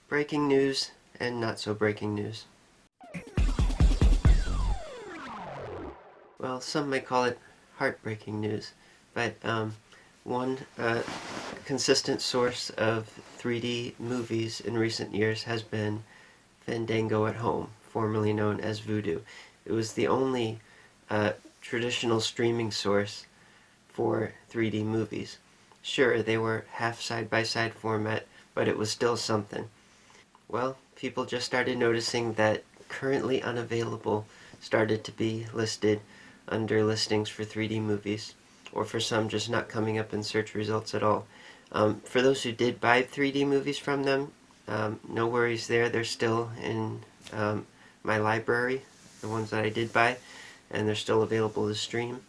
Breaking news and not so breaking news. Well, some may call it heartbreaking news, but one consistent source of 3D movies in recent years has been Fandango at Home, formerly known as Vudu. It was the only traditional streaming source for 3D movies. Sure, they were half side-by-side format, but it was still something. Well, people just started noticing that currently unavailable started to be listed under listings for 3D movies, or for some just not coming up in search results at all. For those who did buy 3D movies from them, no worries there. They're still in my library, the ones that I did buy, and they're still available to stream.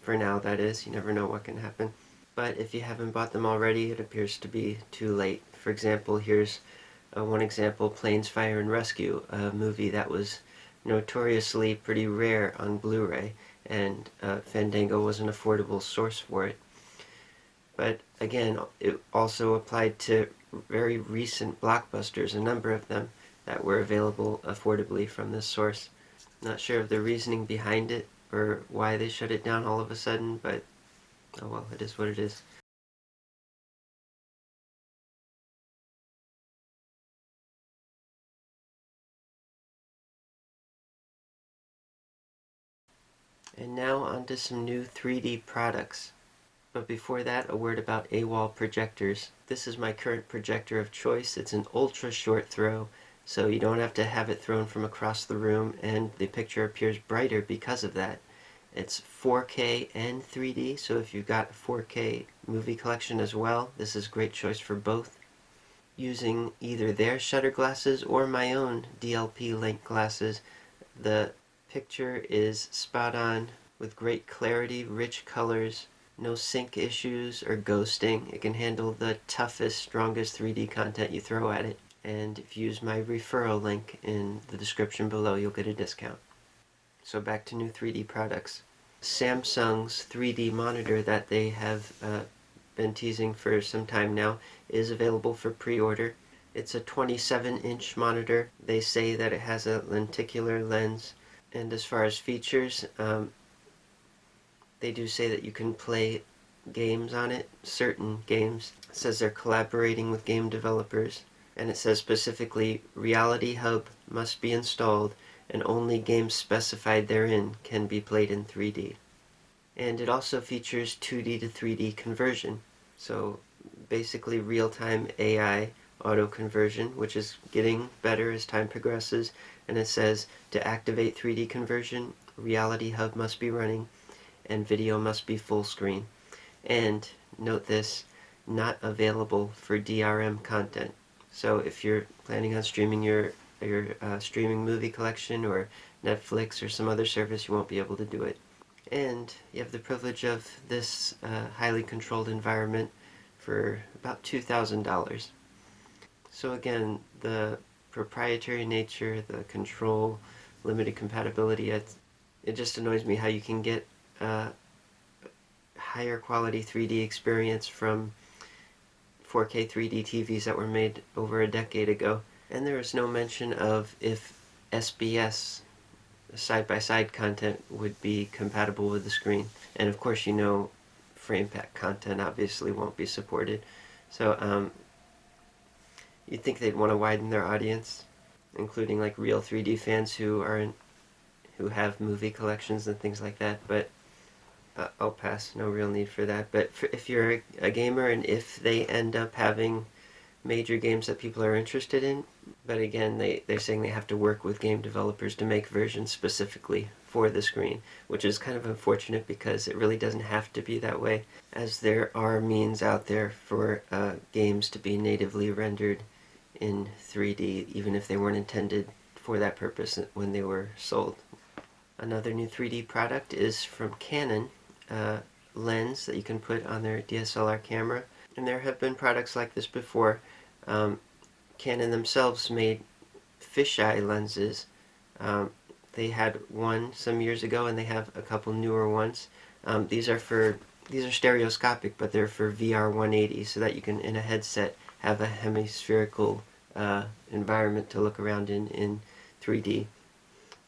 For now, that is. You never know what can happen. But if you haven't bought them already, it appears to be too late. For example, here's one example, Planes, Fire, and Rescue, a movie that was notoriously pretty rare on Blu-ray, and Fandango was an affordable source for it. But again, it also applied to very recent blockbusters, a number of them that were available affordably from this source. Not sure of the reasoning behind it or why they shut it down all of a sudden, but oh well, it is what it is. And now onto some new 3D products. But before that, a word about AWOL projectors. This is my current projector of choice. It's an ultra short throw, so you don't have to have it thrown from across the room, and the picture appears brighter because of that. It's 4K and 3D, so if you've got a 4K movie collection as well, this is a great choice for both. Using either their shutter glasses or my own DLP link glasses, the picture is spot on with great clarity, rich colors, no sync issues or ghosting. It can handle the toughest, strongest 3D content you throw at it. And if you use my referral link in the description below, you'll get a discount. So back to new 3D products. Samsung's 3D monitor that they have been teasing for some time now is available for pre-order. It's a 27-inch monitor. They say that it has a lenticular lens. And as far as features, they do say that you can play games on it, certain games. It says they're collaborating with game developers, and it says specifically, Reality Hub must be installed and only games specified therein can be played in 3D. And it also features 2D to 3D conversion, so basically real-time AI auto conversion, which is getting better as time progresses. And it says to activate 3D conversion, Reality Hub must be running and video must be full screen. And note this, not available for DRM content. So if you're planning on streaming your streaming movie collection or Netflix or some other service, you won't be able to do it. And you have the privilege of this highly controlled environment for about $2,000. So again, the proprietary nature, the control, limited compatibility, it just annoys me how you can get higher quality 3D experience from 4K 3D TVs that were made over a decade ago. And there is no mention of if SBS, side-by-side content, would be compatible with the screen. And of course, you know, frame pack content obviously won't be supported. So you'd think they'd want to widen their audience, including like real 3D fans who have movie collections and things like that, but I'll pass. No real need for that. But if you're a gamer and if they end up having major games that people are interested in, but again, they're saying they have to work with game developers to make versions specifically for the screen, which is kind of unfortunate because it really doesn't have to be that way, as there are means out there for games to be natively rendered in 3D, even if they weren't intended for that purpose when they were sold. Another new 3D product is from Canon, lens that you can put on their DSLR camera. And there have been products like this before. Canon themselves made fisheye lenses. They had one some years ago, and they have a couple newer ones. These are stereoscopic, but they're for VR 180, so that you can, in a headset, have a hemispherical environment to look around in 3D.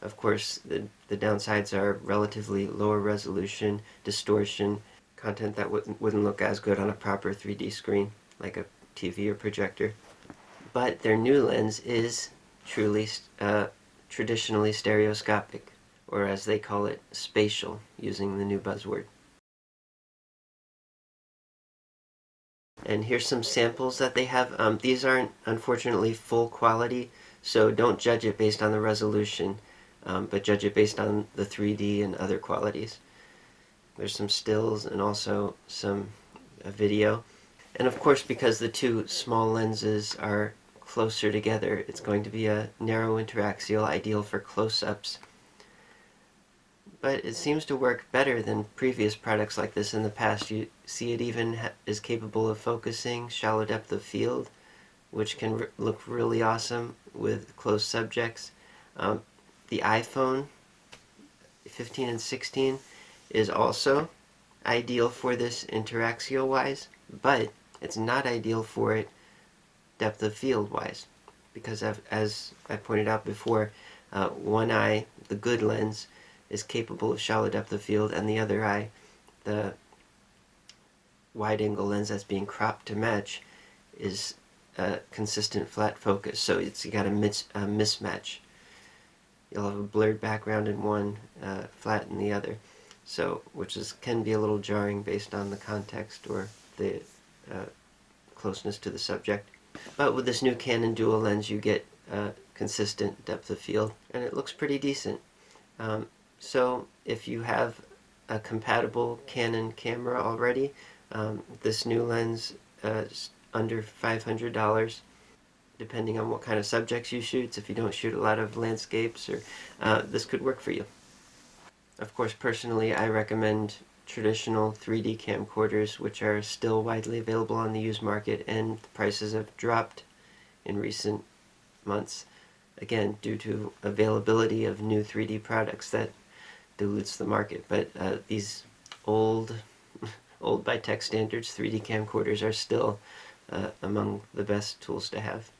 Of course, the downsides are relatively lower resolution, distortion, content that wouldn't look as good on a proper 3D screen, like a TV or projector. But their new lens is truly traditionally stereoscopic, or as they call it, spatial, using the new buzzword. And here's some samples that they have. These aren't, unfortunately, full quality, so don't judge it based on the resolution, but judge it based on the 3D and other qualities. There's some stills and also some video. And of course, because the two small lenses are closer together, it's going to be a narrow interaxial, ideal for close-ups. But it seems to work better than previous products like this in the past. You see it even is capable of focusing shallow depth of field, which can look really awesome with close subjects. The iPhone 15 and 16 is also ideal for this interaxial wise, but it's not ideal for it depth of field wise, because as I pointed out before, one eye, the good lens, is capable of shallow depth of field, and the other eye, the wide angle lens that's being cropped to match, is a consistent flat focus, so you got a mismatch. You'll have a blurred background in one, flat in the other, so which can be a little jarring based on the context or the closeness to the subject. But with this new Canon dual lens, you get consistent depth of field, and it looks pretty decent. So if you have a compatible Canon camera already, this new lens is under $500, depending on what kind of subjects you shoot. If you don't shoot a lot of landscapes, or this could work for you. Of course, personally, I recommend traditional 3D camcorders, which are still widely available on the used market, and the prices have dropped in recent months, again due to availability of new 3D products that dilutes the market. But these old by tech standards 3D camcorders are still among the best tools to have.